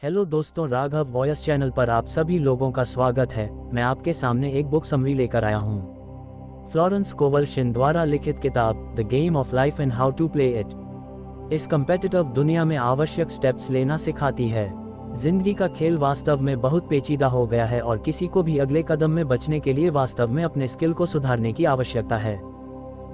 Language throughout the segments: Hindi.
हेलो दोस्तों, राघव वॉयस चैनल पर आप सभी लोगों का स्वागत है। मैं आपके सामने एक बुक समरी लेकर आया हूँ। फ्लोरेंस कोवल शिन द्वारा लिखित किताब the game of life and how to play it इस कम्पेटिटिव दुनिया में आवश्यक स्टेप्स लेना सिखाती है। जिंदगी का खेल वास्तव में बहुत पेचीदा हो गया है और किसी को भी अगले कदम में बचने के लिए वास्तव में अपने स्किल को सुधारने की आवश्यकता है।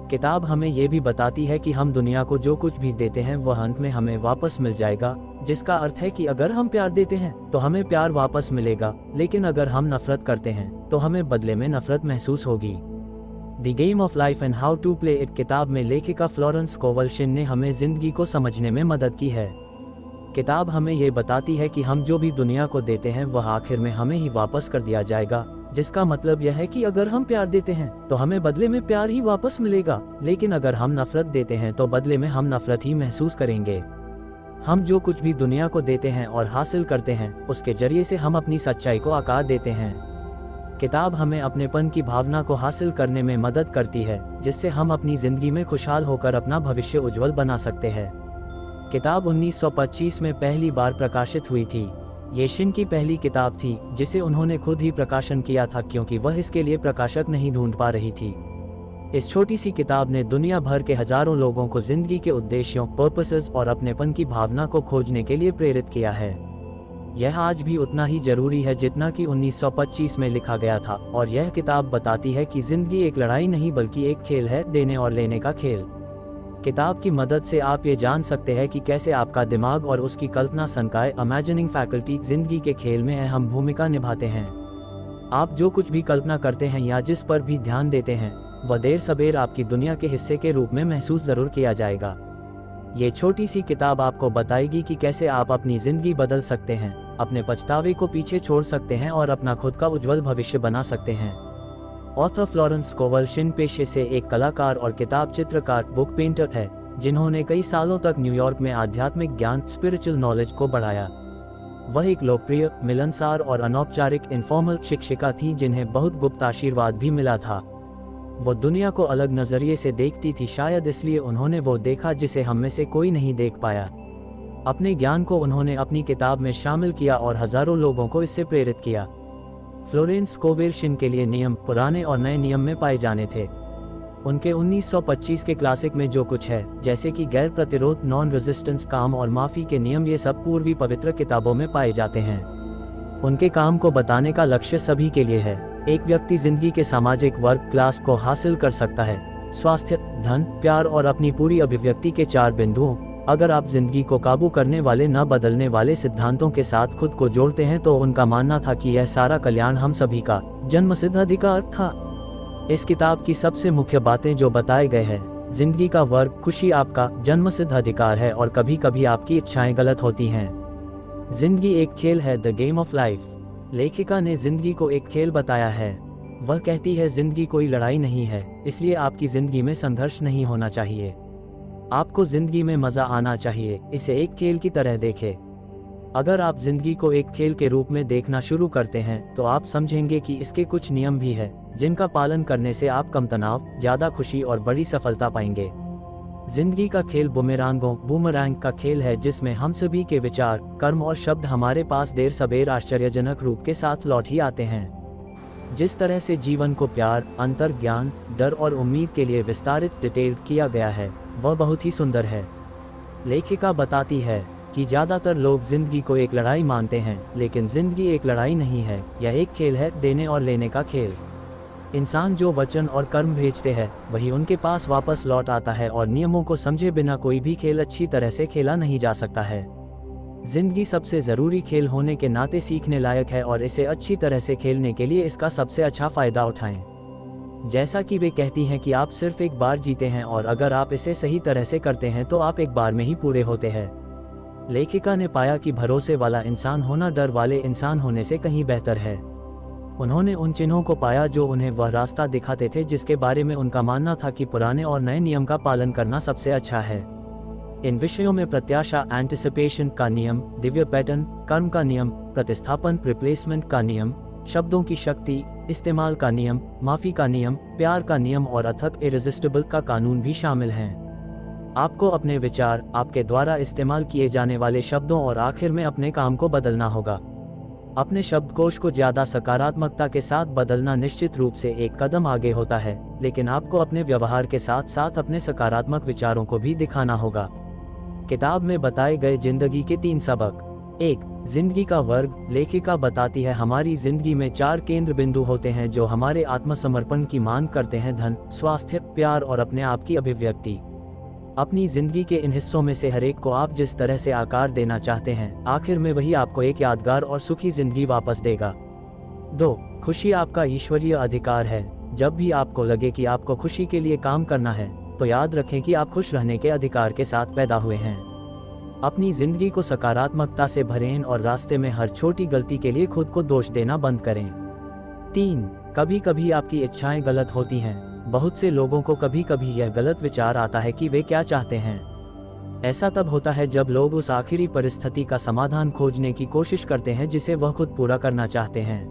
किताब हमें ये भी बताती है कि हम दुनिया को जो कुछ भी देते हैं वह अंत में हमें वापस मिल जाएगा, जिसका अर्थ है कि अगर हम प्यार देते हैं तो हमें प्यार वापस मिलेगा, लेकिन अगर हम नफरत करते हैं तो हमें बदले में नफरत महसूस होगी। The game of life and how to play it किताब में लेखिका फ्लोरेंस कोवल शिन ने हमें जिंदगी को समझने में मदद की है। किताब हमें ये बताती है कि हम जो भी दुनिया को देते हैं वह आखिर में हमें ही वापस कर दिया जाएगा, जिसका मतलब यह है कि अगर हम प्यार देते हैं तो हमें बदले में प्यार ही वापस मिलेगा, लेकिन अगर हम नफरत देते हैं तो बदले में हम नफरत ही महसूस करेंगे। हम जो कुछ भी दुनिया को देते हैं और हासिल करते हैं उसके जरिए से हम अपनी सच्चाई को आकार देते हैं। किताब हमें अपनेपन की भावना को हासिल करने में मदद करती है, जिससे हम अपनी जिंदगी में खुशहाल होकर अपना भविष्य उज्जवल बना सकते हैं। किताब 1925 में पहली बार प्रकाशित हुई थी। ये शिन की पहली किताब थी जिसे उन्होंने खुद ही प्रकाशन किया था, क्योंकि वह इसके लिए प्रकाशक नहीं ढूंढ पा रही थी। इस छोटी सी किताब ने दुनिया भर के हजारों लोगों को जिंदगी के उद्देश्यों, पर्पसेस और अपनेपन की भावना को खोजने के लिए प्रेरित किया है। यह आज भी उतना ही जरूरी है जितना कि 1925 में लिखा गया था, और यह किताब बताती है कि जिंदगी एक लड़ाई नहीं बल्कि एक खेल है, देने और लेने का खेल। किताब की मदद से आप ये जान सकते हैं कि कैसे आपका दिमाग और उसकी कल्पना संकाय इमेजिनिंग फैकल्टी जिंदगी के खेल में अहम भूमिका निभाते हैं। आप जो कुछ भी कल्पना करते हैं या जिस पर भी ध्यान देते हैं वह देर सबेर आपकी दुनिया के हिस्से के रूप में महसूस जरूर किया जाएगा। ये छोटी सी किताब आपको बताएगी कि कैसे आप अपनी जिंदगी बदल सकते हैं, अपने पछतावे को पीछे छोड़ सकते हैं और अपना खुद का उज्जवल भविष्य बना सकते हैं। ऑथर फ्लोरेंस कोवल शिन पेशे से एक कलाकार और किताब चित्रकार, बुक पेंटर है, जिन्होंने कई सालों तक न्यूयॉर्क में आध्यात्मिक ज्ञान, स्पिरिचुअल नॉलेज को बढ़ाया। वह एक लोकप्रिय, मिलनसार और अनौपचारिक इनफॉर्मल शिक्षिका थी जिन्हें बहुत गुप्त आशीर्वाद भी मिला था। वो दुनिया को अलग नजरिए से देखती थी, शायद इसलिए उन्होंने वो देखा जिसे हम में से कोई नहीं देख पाया। अपने ज्ञान को उन्होंने अपनी किताब में शामिल किया और हजारों लोगों को इससे प्रेरित किया। फ्लोरेंस कोवल शिन के लिए नियम पुराने और नए नियम में पाए जाने थे। उनके 1925 के क्लासिक में जो कुछ है, जैसे कि गैर प्रतिरोध, नॉन रेजिस्टेंस, काम और माफी के नियम, ये सब पूर्वी पवित्र किताबों में पाए जाते हैं। उनके काम को बताने का लक्ष्य सभी के लिए है। एक व्यक्ति जिंदगी के सामाजिक वर्ग क्लास को हासिल कर सकता है, स्वास्थ्य, धन, प्यार और अपनी पूरी अभिव्यक्ति के 4 बिंदुओं। अगर आप जिंदगी को काबू करने वाले, न बदलने वाले सिद्धांतों के साथ खुद को जोड़ते हैं तो उनका मानना था कि यह सारा कल्याण हम सभी का जन्मसिद्ध अधिकार था। इस किताब की सबसे मुख्य बातें जो बताए गए हैं, जिंदगी का वर्ग, खुशी आपका जन्मसिद्ध अधिकार है और कभी कभी आपकी इच्छाएं गलत होती हैं। जिंदगी एक खेल है, द गेम ऑफ लाइफ। लेखिका ने जिंदगी को एक खेल बताया है। वह कहती है जिंदगी कोई लड़ाई नहीं है, इसलिए आपकी जिंदगी में संघर्ष नहीं होना चाहिए। आपको जिंदगी में मजा आना चाहिए, इसे एक खेल की तरह देखें। अगर आप जिंदगी को एक खेल के रूप में देखना शुरू करते हैं तो आप समझेंगे कि इसके कुछ नियम भी हैं, जिनका पालन करने से आप कम तनाव, ज्यादा खुशी और बड़ी सफलता पाएंगे। जिंदगी का खेल बूमरैंग का खेल है, जिसमें हम सभी के विचार, कर्म और शब्द हमारे पास देर सबेर आश्चर्यजनक रूप के साथ लौट ही आते हैं। जिस तरह से जीवन को प्यार, अंतर्ज्ञान, डर और उम्मीद के लिए विस्तारित डिटेल किया गया है, वह बहुत ही सुंदर है। लेखिका बताती है कि ज्यादातर लोग जिंदगी को एक लड़ाई मानते हैं, लेकिन जिंदगी एक लड़ाई नहीं है, यह एक खेल है, देने और लेने का खेल। इंसान जो वचन और कर्म भेजते हैं वही उनके पास वापस लौट आता है, और नियमों को समझे बिना कोई भी खेल अच्छी तरह से खेला नहीं जा सकता है। जिंदगी सबसे जरूरी खेल होने के नाते सीखने लायक है, और इसे अच्छी तरह से खेलने के लिए इसका सबसे अच्छा फायदा उठाएं। जैसा कि वे कहती हैं कि आप सिर्फ एक बार जीते हैं, और अगर आप इसे सही तरह से करते हैं तो आप एक बार में ही पूरे होते हैं। लेखिका ने पाया कि भरोसे वाला इंसान होना डर वाले इंसान होने से कहीं बेहतर है। उन्होंने उन चिन्हों को पाया जो उन्हें वह रास्ता दिखाते थे जिसके बारे में उनका मानना था कि पुराने और नए नियम का पालन करना सबसे अच्छा है। इन विषयों में प्रत्याशा, एंटिसिपेशन का नियम, दिव्य पैटर्न, कर्म का नियम, प्रतिस्थापन, रिप्लेसमेंट का नियम, शब्दों की शक्ति, इस्तेमाल का नियम, माफी का नियम, प्यार का नियम और अथक इरेजिस्टिबल का कानून भी शामिल हैं। आपको अपने विचार, आपके द्वारा इस्तेमाल किए जाने वाले शब्दों और आखिर में अपने काम को बदलना होगा। अपने शब्दकोश को ज़्यादा सकारात्मकता के साथ बदलना निश्चित रूप से एक कदम आगे होता है, लेकिन आपको अपने व्यवहार के साथ साथ अपने सकारात्मक विचारों को भी दिखाना होगा। किताब में बताए गए जिंदगी के 3 सबक। 1. जिंदगी का वर्ग। लेखिका बताती है हमारी जिंदगी में 4 केंद्र बिंदु होते हैं जो हमारे आत्मसमर्पण की मांग करते हैं: धन, स्वास्थ्य, प्यार और अपने आप की अभिव्यक्ति। अपनी जिंदगी के इन हिस्सों में से हर एक को आप जिस तरह से आकार देना चाहते हैं, आखिर में वही आपको एक यादगार और सुखी जिंदगी वापस देगा। 2. खुशी आपका ईश्वरीय अधिकार है। जब भी आपको लगे कि आपको खुशी के लिए काम करना है, तो याद रखें कि आप खुश रहने के अधिकार के साथ पैदा हुए हैं। अपनी जिंदगी को सकारात्मकता से भरें और रास्ते में हर छोटी गलती के लिए खुद को दोष देना बंद करें। 3. कभी कभी आपकी इच्छाएं गलत होती हैं। बहुत से लोगों को कभी कभी यह गलत विचार आता है कि वे क्या चाहते हैं। ऐसा तब होता है जब लोग उस आखिरी परिस्थिति का समाधान खोजने की कोशिश करते हैं जिसे वह खुद पूरा करना चाहते हैं।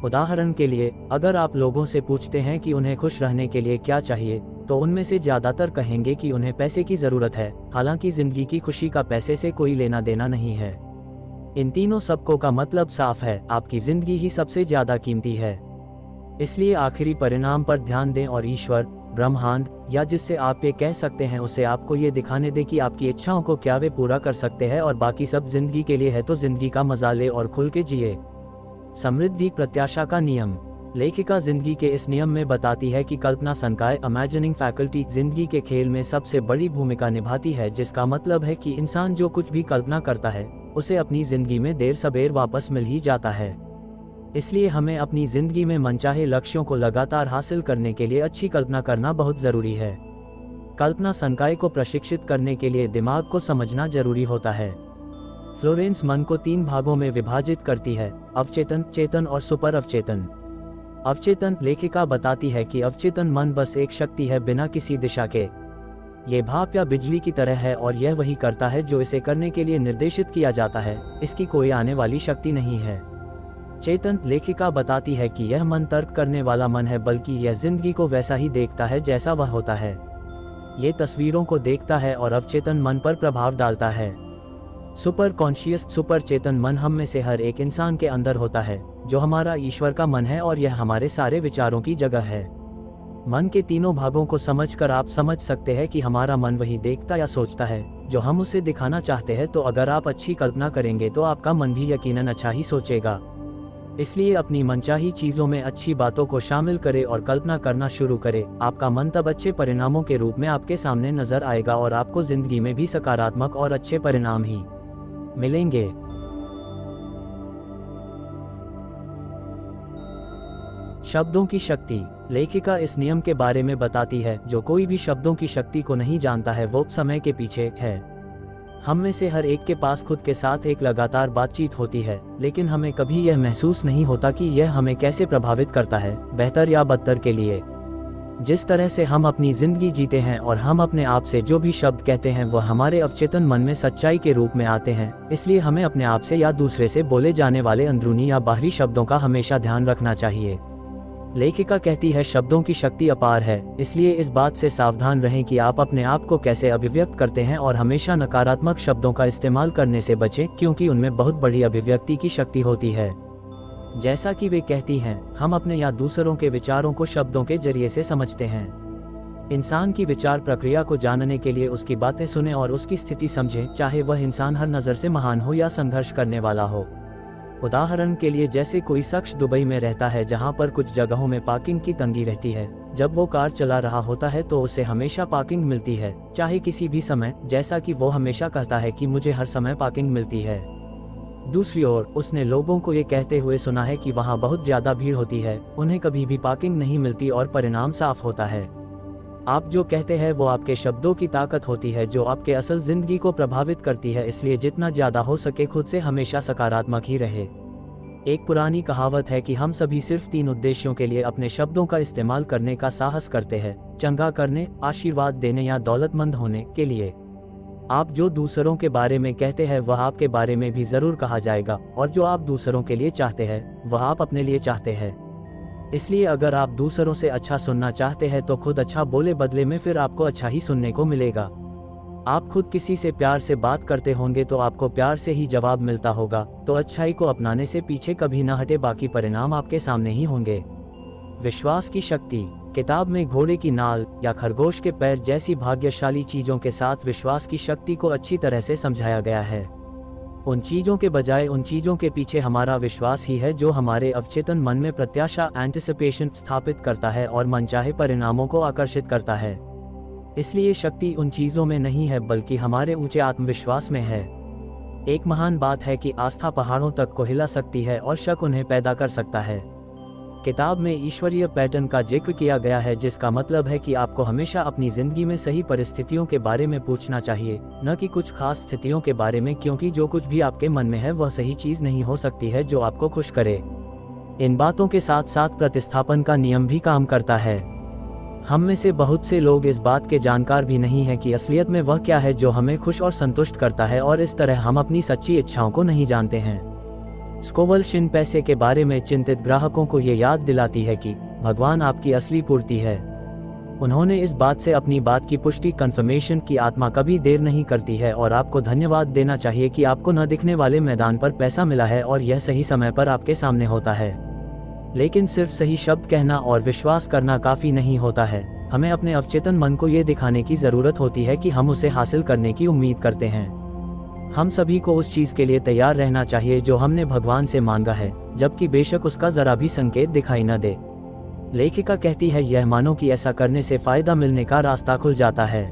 उदाहरण के लिए, अगर आप लोगों से पूछते हैं कि उन्हें खुश रहने के लिए क्या चाहिए, तो उनमें से ज़्यादातर कहेंगे कि उन्हें पैसे की ज़रूरत है, हालांकि ज़िंदगी की खुशी का पैसे से कोई लेना देना नहीं है। इन तीनों सबकों का मतलब साफ है, आपकी ज़िंदगी ही सबसे ज़्यादा कीमती है। इसलिए आखिरी परिणाम पर ध्यान दें और ईश्वर, ब्रह्मांड या जिससे आप ये कह सकते हैं उसे आपको ये दिखाने दे कि आपकी इच्छाओं को क्या वे पूरा कर सकते हैं, और बाकी सब जिंदगी के लिए है तो जिंदगी का मजा ले और खुल के जिए। समृद्धि प्रत्याशा का नियम। लेखिका जिंदगी के इस नियम में बताती है कि कल्पना संकाय, इमेजिनिंग फैकल्टी, जिंदगी के खेल में सबसे बड़ी भूमिका निभाती है, जिसका मतलब है कि इंसान जो कुछ भी कल्पना करता है उसे अपनी जिंदगी में देर सबेर वापस मिल ही जाता है। इसलिए हमें अपनी जिंदगी में मनचाहे लक्ष्यों को लगातार हासिल करने के लिए अच्छी कल्पना करना बहुत जरूरी है। कल्पना संकाय को प्रशिक्षित करने के लिए दिमाग को समझना जरूरी होता है। फ्लोरेंस मन को 3 भागों में विभाजित करती है: अवचेतन, चेतन और सुपर अवचेतन। अवचेतन। लेखिका बताती है कि अवचेतन मन बस एक शक्ति है बिना किसी दिशा के। ये भाप या बिजली की तरह है और यह वही करता है जो इसे करने के लिए निर्देशित किया जाता है, इसकी कोई आने वाली शक्ति नहीं है। चेतन। लेखिका बताती है कि यह मन तर्क करने वाला मन है, बल्कि यह जिंदगी को वैसा ही देखता है जैसा वह होता है। ये तस्वीरों को देखता है और अवचेतन मन पर प्रभाव डालता है। Super conscious. सुपर चेतन मन हम में से हर एक इंसान के अंदर होता है, जो हमारा ईश्वर का मन है और यह हमारे सारे विचारों की जगह है। मन के तीनों भागों को समझकर आप समझ सकते हैं कि हमारा मन वही देखता या सोचता है जो हम उसे दिखाना चाहते हैं। तो अगर आप अच्छी कल्पना करेंगे तो आपका मन भी यकीनन अच्छा ही सोचेगा। इसलिए अपनी मनचाही चीजों में अच्छी बातों को शामिल करें और कल्पना करना शुरू करें। आपका मन तब अच्छे परिणामों के रूप में आपके सामने नजर आएगा और आपको जिंदगी में भी सकारात्मक और अच्छे परिणाम ही मिलेंगे। शब्दों की शक्ति। लेखिका इस नियम के बारे में बताती है: जो कोई भी शब्दों की शक्ति को नहीं जानता है वो समय के पीछे है। हम में से हर एक के पास खुद के साथ एक लगातार बातचीत होती है, लेकिन हमें कभी यह महसूस नहीं होता कि यह हमें कैसे प्रभावित करता है, बेहतर या बदतर के लिए। जिस तरह से हम अपनी जिंदगी जीते हैं और हम अपने आप से जो भी शब्द कहते हैं वह हमारे अवचेतन मन में सच्चाई के रूप में आते हैं। इसलिए हमें अपने आप से या दूसरे से बोले जाने वाले अंदरूनी या बाहरी शब्दों का हमेशा ध्यान रखना चाहिए। लेखिका कहती है शब्दों की शक्ति अपार है, इसलिए इस बात से सावधान रहें कि आप अपने आप को कैसे अभिव्यक्त करते हैं और हमेशा नकारात्मक शब्दों का इस्तेमाल करने से बचें, क्योंकि उनमें बहुत बड़ी अभिव्यक्ति की शक्ति होती है। जैसा कि वे कहती हैं, हम अपने या दूसरों के विचारों को शब्दों के जरिए से समझते हैं। इंसान की विचार प्रक्रिया को जानने के लिए उसकी बातें सुनें और उसकी स्थिति समझें, चाहे वह इंसान हर नज़र से महान हो या संघर्ष करने वाला हो। उदाहरण के लिए, जैसे कोई शख्स दुबई में रहता है जहां पर कुछ जगहों में पार्किंग की तंगी रहती है। जब वो कार चला रहा होता है तो उसे हमेशा पार्किंग मिलती है, चाहे किसी भी समय, जैसा कि वो हमेशा कहता है कि मुझे हर समय पार्किंग मिलती है। दूसरी ओर, उसने लोगों को ये कहते हुए सुना है कि वहाँ बहुत ज़्यादा भीड़ होती है, उन्हें कभी भी पार्किंग नहीं मिलती और परिणाम साफ होता है। आप जो कहते हैं वो आपके शब्दों की ताकत होती है जो आपके असल जिंदगी को प्रभावित करती है। इसलिए जितना ज़्यादा हो सके खुद से हमेशा सकारात्मक ही रहे। एक पुरानी कहावत है कि हम सभी सिर्फ 3 उद्देश्यों के लिए अपने शब्दों का इस्तेमाल करने का साहस करते हैं: चंगा करने, आशीर्वाद देने या दौलतमंद होने के लिए। आप जो दूसरों के बारे में कहते हैं वह आपके बारे में भी जरूर कहा जाएगा, और जो आप दूसरों के लिए चाहते हैं वह आप अपने लिए चाहते हैं। इसलिए अगर आप दूसरों से अच्छा सुनना चाहते हैं तो खुद अच्छा बोले, बदले में फिर आपको अच्छा ही सुनने को मिलेगा। आप खुद किसी से प्यार से बात करते होंगे तो आपको प्यार से ही जवाब मिलता होगा, तो अच्छाई को अपनाने से पीछे कभी न हटे, बाकी परिणाम आपके सामने ही होंगे। विश्वास की शक्ति। किताब में घोड़े की नाल या खरगोश के पैर जैसी भाग्यशाली चीजों के साथ विश्वास की शक्ति को अच्छी तरह से समझाया गया है। उन चीजों के बजाय उन चीजों के पीछे हमारा विश्वास ही है जो हमारे अवचेतन मन में प्रत्याशा एंटिसिपेशन स्थापित करता है और मनचाहे परिणामों को आकर्षित करता है। इसलिए शक्ति उन चीजों में नहीं है बल्कि हमारे ऊंचे आत्मविश्वास में है। एक महान बात है कि आस्था पहाड़ों तक को हिला सकती है और शक उन्हें पैदा कर सकता है। किताब में ईश्वरीय पैटर्न का जिक्र किया गया है, जिसका मतलब है कि आपको हमेशा अपनी जिंदगी में सही परिस्थितियों के बारे में पूछना चाहिए, न कि कुछ खास स्थितियों के बारे में, क्योंकि जो कुछ भी आपके मन में है वह सही चीज नहीं हो सकती है जो आपको खुश करे। इन बातों के साथ साथ प्रतिस्थापन का नियम भी काम करता है। हम में से बहुत से लोग इस बात के जानकार भी नहीं है कि असलियत में वह क्या है जो हमें खुश और संतुष्ट करता है, और इस तरह हम अपनी सच्ची इच्छाओं को नहीं जानते हैं। स्कोवल शिन पैसे के बारे में चिंतित ग्राहकों को ये याद दिलाती है कि भगवान आपकी असली पूर्ति है। उन्होंने इस बात से अपनी बात की पुष्टि कंफर्मेशन की आत्मा कभी देर नहीं करती है, और आपको धन्यवाद देना चाहिए कि आपको न दिखने वाले मैदान पर पैसा मिला है और यह सही समय पर आपके सामने होता है। लेकिन सिर्फ सही शब्द कहना और विश्वास करना काफी नहीं होता है। हमें अपने अवचेतन मन को ये दिखाने की जरूरत होती है कि हम उसे हासिल करने की उम्मीद करते हैं। हम सभी को उस चीज के लिए तैयार रहना चाहिए जो हमने भगवान से मांगा है, जबकि बेशक उसका जरा भी संकेत दिखाई न दे। लेखिका कहती है, यह मानो कि ऐसा करने से फायदा मिलने का रास्ता खुल जाता है।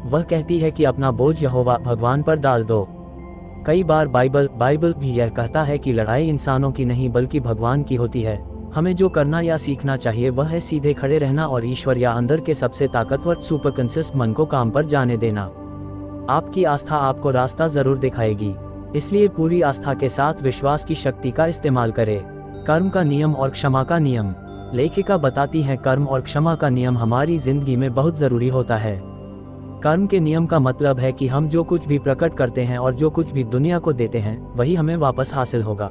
वह कहती है कि अपना बोझ यहोवा भगवान पर डाल दो। कई बार बाइबल भी यह कहता है कि लड़ाई इंसानों की नहीं बल्कि भगवान की होती है। हमें जो करना या सीखना चाहिए वह है सीधे खड़े रहना और ईश्वर या अंदर के सबसे ताकतवर सुपरकॉन्शियस मन को काम पर जाने देना। आपकी आस्था आपको रास्ता जरूर दिखाएगी, इसलिए पूरी आस्था के साथ विश्वास की शक्ति का इस्तेमाल करें। कर्म का नियम और क्षमा का नियम। लेखिका बताती है, कर्म और क्षमा का नियम हमारी जिंदगी में बहुत जरूरी होता है। कर्म के नियम का मतलब है कि हम जो कुछ भी प्रकट करते हैं और जो कुछ भी दुनिया को देते हैं वही हमें वापस हासिल होगा।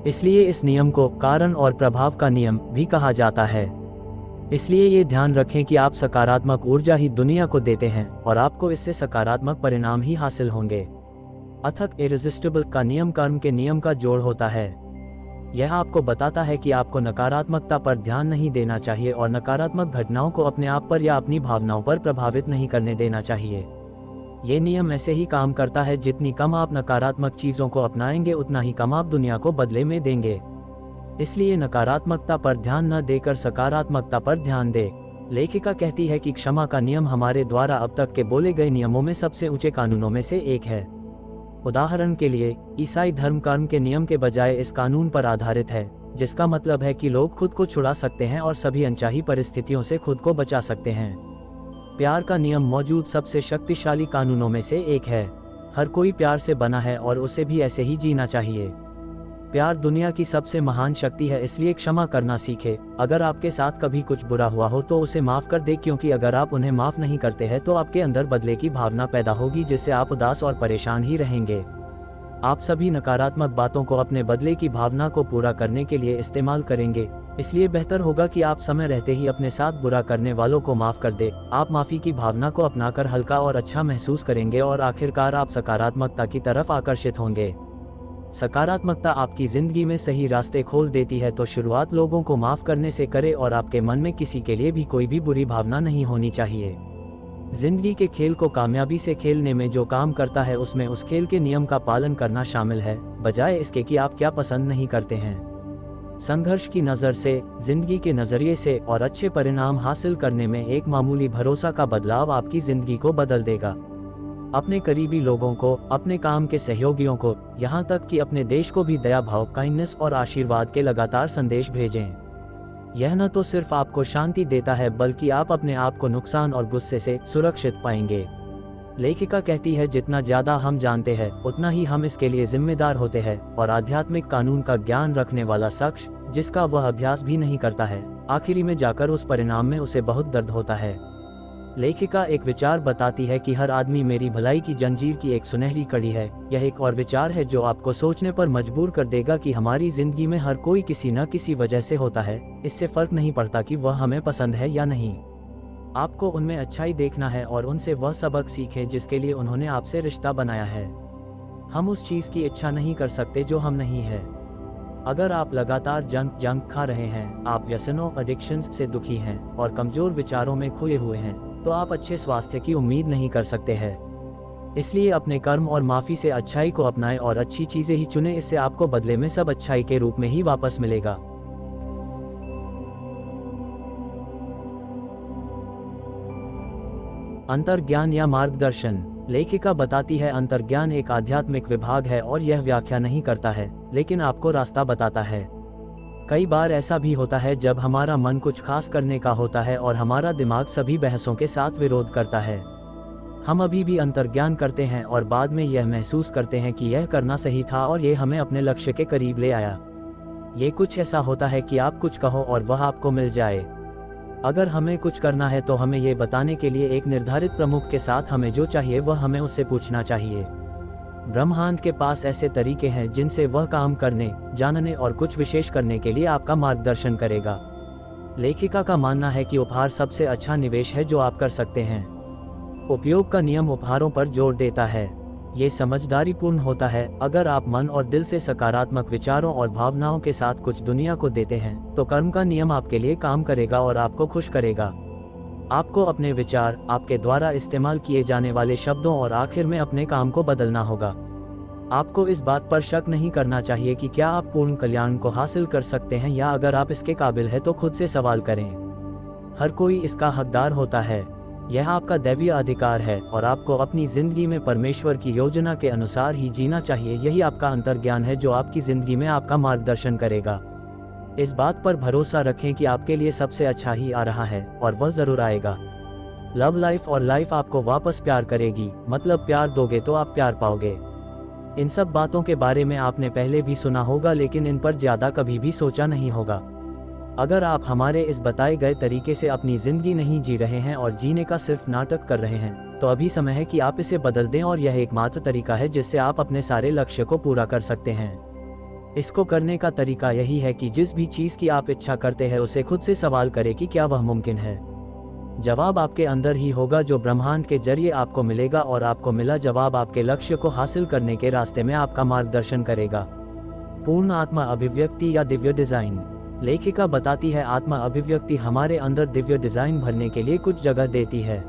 इसलिए इस नियम को कारण और प्रभाव का नियम भी कहा जाता है। इसलिए ये ध्यान रखें कि आप सकारात्मक ऊर्जा ही दुनिया को देते हैं और आपको इससे सकारात्मक परिणाम ही हासिल होंगे। अथक इरेजिस्टिबल का नियम कर्म के नियम का जोड़ होता है। यह आपको बताता है कि आपको नकारात्मकता पर ध्यान नहीं देना चाहिए और नकारात्मक घटनाओं को अपने आप पर या अपनी भावनाओं पर प्रभावित नहीं करने देना चाहिए। ये नियम ऐसे ही काम करता है, जितनी कम आप नकारात्मक चीजों को अपनाएंगे उतना ही कम आप दुनिया को बदले में देंगे। इसलिए नकारात्मकता पर ध्यान न देकर सकारात्मकता पर ध्यान दे। लेखिका कहती है कि क्षमा का नियम हमारे द्वारा अब तक के बोले गए नियमों में सबसे ऊंचे कानूनों में से एक है। उदाहरण के लिए, ईसाई धर्म कर्म के नियम के बजाय इस कानून पर आधारित है, जिसका मतलब है कि लोग खुद को छुड़ा सकते हैं और सभी अनचाही परिस्थितियों से खुद को बचा सकते हैं। प्यार का नियम मौजूद सबसे शक्तिशाली कानूनों में से एक है। हर कोई प्यार से बना है और उसे भी ऐसे ही जीना चाहिए। प्यार दुनिया की सबसे महान शक्ति है, इसलिए क्षमा करना सीखे। अगर आपके साथ कभी कुछ बुरा हुआ हो तो उसे माफ कर दे, क्योंकि अगर आप उन्हें माफ नहीं करते हैं तो आपके अंदर बदले की भावना पैदा होगी, जिससे आप उदास और परेशान ही रहेंगे। आप सभी नकारात्मक बातों को अपने बदले की भावना को पूरा करने के लिए इस्तेमाल करेंगे। इसलिए बेहतर होगा कि आप समय रहते ही अपने साथ बुरा करने वालों को माफ कर दे। आप माफी की भावना को अपनाकर हल्का और अच्छा महसूस करेंगे और आखिरकार आप सकारात्मकता की तरफ आकर्षित होंगे। सकारात्मकता आपकी जिंदगी में सही रास्ते खोल देती है, तो शुरुआत लोगों को माफ करने से करें और आपके मन में किसी के लिए भी कोई भी बुरी भावना नहीं होनी चाहिए। जिंदगी के खेल को कामयाबी से खेलने में जो काम करता है उसमें उस खेल के नियम का पालन करना शामिल है, बजाय इसके कि आप क्या पसंद नहीं करते हैं। संघर्ष की नज़र से, जिंदगी के नज़रिए से और अच्छे परिणाम हासिल करने में एक मामूली भरोसा का बदलाव आपकी जिंदगी को बदल देगा। अपने करीबी लोगों को, अपने काम के सहयोगियों को, यहाँ तक कि अपने देश को भी दया भाव, काइंडनेस और आशीर्वाद के लगातार संदेश भेजें। यह न तो सिर्फ आपको शांति देता है बल्कि आप अपने आप को नुकसान और गुस्से से सुरक्षित पाएंगे। लेखिका कहती है, जितना ज्यादा हम जानते हैं उतना ही हम इसके लिए जिम्मेदार होते हैं, और आध्यात्मिक कानून का ज्ञान रखने वाला शख्स जिसका वह अभ्यास भी नहीं करता है, आखिरी में जाकर उस परिणाम में उसे बहुत दर्द होता है। लेखिका एक विचार बताती है कि हर आदमी मेरी भलाई की जंजीर की एक सुनहरी कड़ी है। यह एक और विचार है जो आपको सोचने पर मजबूर कर देगा कि हमारी जिंदगी में हर कोई किसी न किसी वजह से होता है। इससे फर्क नहीं पड़ता कि वह हमें पसंद है या नहीं। आपको उनमें अच्छाई देखना है और उनसे वह सबक सीखें जिसके लिए उन्होंने आपसे रिश्ता बनाया है। हम उस चीज़ की इच्छा नहीं कर सकते जो हम नहीं है। अगर आप लगातार जंक खा रहे हैं, आप व्यसनों एडिक्शंस से दुखी हैं और कमज़ोर विचारों में खोए हुए हैं, तो आप अच्छे स्वास्थ्य की उम्मीद नहीं कर सकते हैं। इसलिए अपने कर्म और माफ़ी से अच्छाई को अपनाएं और अच्छी चीज़ें ही चुनें, इससे आपको बदले में सब अच्छाई के रूप में ही वापस मिलेगा। अंतर्ज्ञान या मार्गदर्शन। लेखिका बताती है, अंतर्ज्ञान एक आध्यात्मिक विभाग है और यह व्याख्या नहीं करता है, लेकिन आपको रास्ता बताता है। कई बार ऐसा भी होता है जब हमारा मन कुछ खास करने का होता है और हमारा दिमाग सभी बहसों के साथ विरोध करता है। हम अभी भी अंतर्ज्ञान करते हैं और बाद में यह महसूस करते हैं कि यह करना सही था और ये हमें अपने लक्ष्य के करीब ले आया। ये कुछ ऐसा होता है कि आप कुछ कहो और वह आपको मिल जाए। अगर हमें कुछ करना है तो हमें ये बताने के लिए एक निर्धारित प्रमुख के साथ हमें जो चाहिए वह हमें उससे पूछना चाहिए। ब्रह्मांड के पास ऐसे तरीके हैं जिनसे वह काम करने, जानने और कुछ विशेष करने के लिए आपका मार्गदर्शन करेगा। लेखिका का मानना है कि उपहार सबसे अच्छा निवेश है जो आप कर सकते हैं। उपयोग का नियम उपहारों पर जोर देता है। ये समझदारीपूर्ण होता है। अगर आप मन और दिल से सकारात्मक विचारों और भावनाओं के साथ कुछ दुनिया को देते हैं, तो कर्म का नियम आपके लिए काम करेगा और आपको खुश करेगा। आपको अपने विचार, आपके द्वारा इस्तेमाल किए जाने वाले शब्दों और आखिर में अपने काम को बदलना होगा। आपको इस बात पर शक नहीं करना चाहिए कि क्या आप पूर्ण कल्याण को हासिल कर सकते हैं, या अगर आप इसके काबिल हैं तो खुद से सवाल करें। हर कोई इसका हकदार होता है। यह आपका दैवीय अधिकार है और आपको अपनी जिंदगी में परमेश्वर की योजना के अनुसार ही जीना चाहिए। यही आपका अंतर्ज्ञान है जो आपकी जिंदगी में आपका मार्गदर्शन करेगा। इस बात पर भरोसा रखें कि आपके लिए सबसे अच्छा ही आ रहा है और वह जरूर आएगा। लव लाइफ और लाइफ आपको वापस प्यार करेगी, मतलब प्यार दोगे तो आप प्यार पाओगे। इन सब बातों के बारे में आपने पहले भी सुना होगा, लेकिन इन पर ज्यादा कभी भी सोचा नहीं होगा। अगर आप हमारे इस बताए गए तरीके से अपनी जिंदगी नहीं जी रहे हैं और जीने का सिर्फ नाटक कर रहे हैं, तो अभी समय है कि आप इसे बदल दें, और यह एकमात्र तरीका है जिससे आप अपने सारे लक्ष्य को पूरा कर सकते हैं। इसको करने का तरीका यही है कि जिस भी चीज़ की आप इच्छा करते हैं उसे खुद से सवाल करें कि क्या वह मुमकिन है। जवाब आपके अंदर ही होगा जो ब्रह्मांड के जरिए आपको मिलेगा, और आपको मिला जवाब आपके लक्ष्य को हासिल करने के रास्ते में आपका मार्गदर्शन करेगा। पूर्ण आत्मा अभिव्यक्ति या दिव्य डिजाइन। लेखिका बताती है, आत्मा अभिव्यक्ति हमारे अंदर दिव्य डिजाइन भरने के लिए कुछ जगह देती है।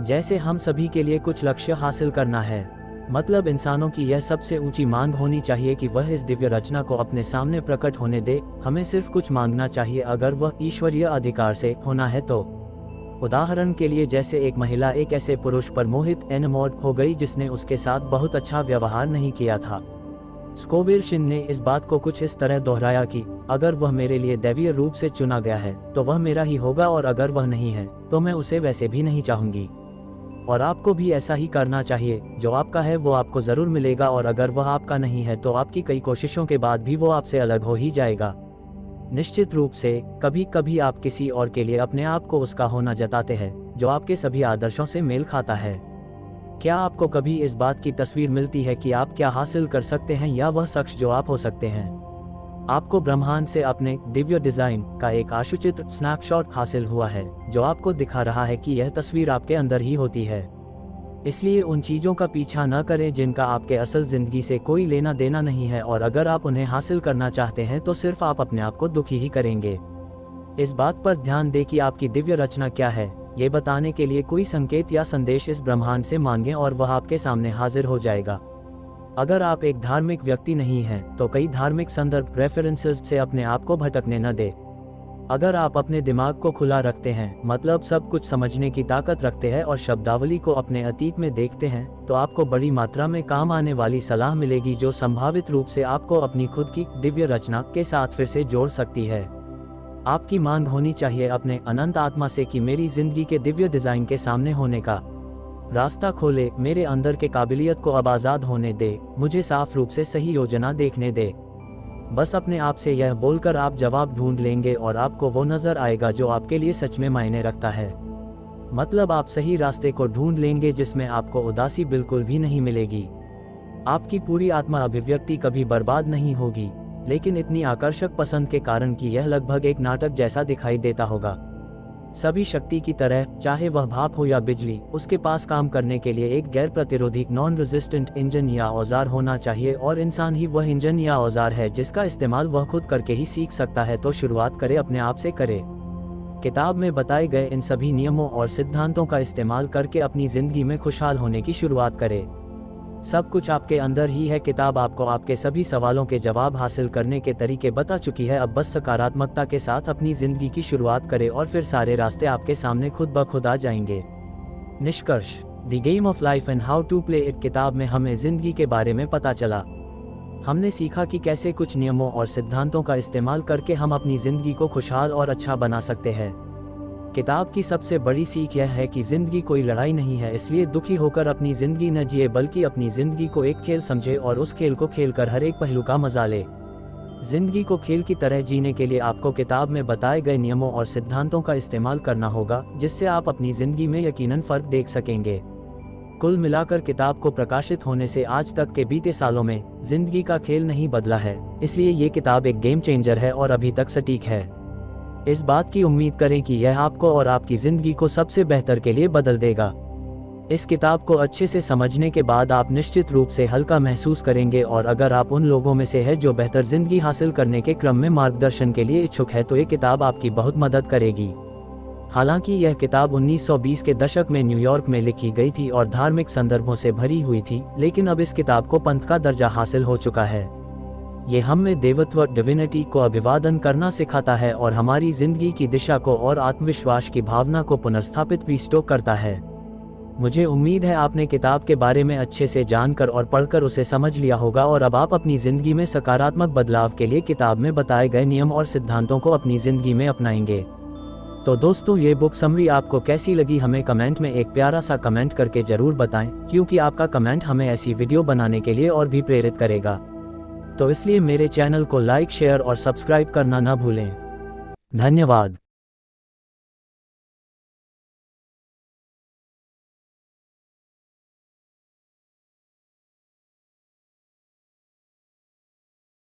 जैसे हम सभी के लिए कुछ लक्ष्य हासिल करना है, मतलब इंसानों की यह सबसे ऊंची मांग होनी चाहिए कि वह इस दिव्य रचना को अपने सामने प्रकट होने दे। हमें सिर्फ कुछ मांगना चाहिए, अगर वह ईश्वरीय अधिकार से होना है तो। उदाहरण के लिए, जैसे एक महिला एक ऐसे पुरुष पर मोहित एनमोर्ड हो गई जिसने उसके साथ बहुत अच्छा व्यवहार नहीं किया था। स्कोविल शिन ने इस बात को कुछ इस तरह दोहराया कि अगर वह मेरे लिए दैवीय रूप से चुना गया है तो वह मेरा ही होगा, और अगर वह नहीं है तो मैं उसे वैसे भी नहीं चाहूंगी। और आपको भी ऐसा ही करना चाहिए। जो आपका है वो आपको जरूर मिलेगा, और अगर वह आपका नहीं है तो आपकी कई कोशिशों के बाद भी वो आपसे अलग हो ही जाएगा। निश्चित रूप से कभी कभी आप किसी और के लिए अपने आप को उसका होना जताते हैं जो आपके सभी आदर्शों से मेल खाता है। क्या आपको कभी इस बात की तस्वीर मिलती है कि आप क्या हासिल कर सकते हैं, या वह शख्स जो आप हो सकते हैं? आपको ब्रह्मांड से अपने दिव्य डिजाइन का एक आशुचित्र स्नैपशॉट हासिल हुआ है जो आपको दिखा रहा है कि यह तस्वीर आपके अंदर ही होती है। इसलिए उन चीज़ों का पीछा न करें जिनका आपके असल जिंदगी से कोई लेना देना नहीं है, और अगर आप उन्हें हासिल करना चाहते हैं तो सिर्फ आप अपने आप को दुखी ही करेंगे। इस बात पर ध्यान दें कि आपकी दिव्य रचना क्या है। ये बताने के लिए कोई संकेत या संदेश इस ब्रह्मांड से मांगें और वह आपके सामने हाजिर हो जाएगा। अगर आप एक धार्मिक व्यक्ति नहीं हैं तो कई धार्मिक संदर्भ रेफरेंसेस से अपने आप को भटकने न दें। अगर आप अपने दिमाग को खुला रखते हैं, मतलब सब कुछ समझने की ताकत रखते हैं और शब्दावली को अपने अतीत में देखते हैं, तो आपको बड़ी मात्रा में काम आने वाली सलाह मिलेगी जो संभावित रूप से आपको अपनी खुद की दिव्य रचना के साथ फिर से जोड़ सकती है। आपकी मांग होनी चाहिए अपने अनंत आत्मा से कि मेरी जिंदगी के दिव्य डिजाइन के सामने होने का रास्ता खोले, मेरे अंदर के काबिलियत को अब आज़ाद होने दे, मुझे साफ रूप से सही योजना देखने दे। बस अपने आप से यह बोलकर आप जवाब ढूंढ लेंगे और आपको वो नज़र आएगा जो आपके लिए सच में मायने रखता है। मतलब आप सही रास्ते को ढूंढ लेंगे जिसमें आपको उदासी बिल्कुल भी नहीं मिलेगी। आपकी पूरी आत्मा अभिव्यक्ति कभी बर्बाद नहीं होगी, लेकिन इतनी आकर्षक पसंद के कारण कि यह लगभग एक नाटक जैसा दिखाई देता होगा। सभी शक्ति की तरह, चाहे वह भाप हो या बिजली, उसके पास काम करने के लिए एक गैर प्रतिरोधी नॉन रेजिस्टेंट इंजन या औजार होना चाहिए, और इंसान ही वह इंजन या औजार है जिसका इस्तेमाल वह खुद करके ही सीख सकता है। तो शुरुआत करे, अपने आप से करे। किताब में बताए गए इन सभी नियमों और सिद्धांतों का इस्तेमाल करके अपनी जिंदगी में खुशहाल होने की शुरुआत करे। सब कुछ आपके अंदर ही है। किताब आपको आपके सभी सवालों के जवाब हासिल करने के तरीके बता चुकी है। अब बस सकारात्मकता के साथ अपनी जिंदगी की शुरुआत करें और फिर सारे रास्ते आपके सामने खुद ब खुद आ जाएंगे। निष्कर्ष: the game of life and how to play it किताब में हमें जिंदगी के बारे में पता चला। हमने सीखा कि कैसे कुछ नियमों और सिद्धांतों का इस्तेमाल करके हम अपनी जिंदगी को खुशहाल और अच्छा बना सकते हैं। किताब की सबसे बड़ी सीख यह है कि जिंदगी कोई लड़ाई नहीं है, इसलिए दुखी होकर अपनी जिंदगी न जिए, बल्कि अपनी जिंदगी को एक खेल समझे और उस खेल को खेलकर हर एक पहलू का मजा ले। जिंदगी को खेल की तरह जीने के लिए आपको किताब में बताए गए नियमों और सिद्धांतों का इस्तेमाल करना होगा, जिससे आप अपनी जिंदगी में यकीनन फर्क देख सकेंगे। कुल मिलाकर किताब को प्रकाशित होने से आज तक के बीते सालों में जिंदगी का खेल नहीं बदला है, इसलिए ये किताब एक गेम चेंजर है और अभी तक सटीक है। इस बात की उम्मीद करें कि यह आपको और आपकी जिंदगी को सबसे बेहतर के लिए बदल देगा। इस किताब को अच्छे से समझने के बाद आप निश्चित रूप से हल्का महसूस करेंगे, और अगर आप उन लोगों में से हैं जो बेहतर जिंदगी हासिल करने के क्रम में मार्गदर्शन के लिए इच्छुक है, तो ये किताब आपकी बहुत मदद करेगी। हालांकि यह किताब 1920 के दशक में न्यूयॉर्क में लिखी गई थी और धार्मिक संदर्भों से भरी हुई थी, लेकिन अब इस किताब को पंथ का दर्जा हासिल हो चुका है। ये हमें देवत्व डिविनिटी को अभिवादन करना सिखाता है और हमारी जिंदगी की दिशा को और आत्मविश्वास की भावना को पुनर्स्थापित रिस्टोर करता है। मुझे उम्मीद है आपने किताब के बारे में अच्छे से जानकर और पढ़कर उसे समझ लिया होगा, और अब आप अपनी जिंदगी में सकारात्मक बदलाव के लिए किताब में बताए गए नियम और सिद्धांतों को अपनी जिंदगी में अपनाएंगे। तो दोस्तों, ये बुक समरी आपको कैसी लगी हमें कमेंट में एक प्यारा सा कमेंट करके जरूर बताएं, क्योंकि आपका कमेंट हमें ऐसी वीडियो बनाने के लिए और भी प्रेरित करेगा। तो इसलिए मेरे चैनल को लाइक, शेयर और सब्सक्राइब करना न भूलें। धन्यवाद।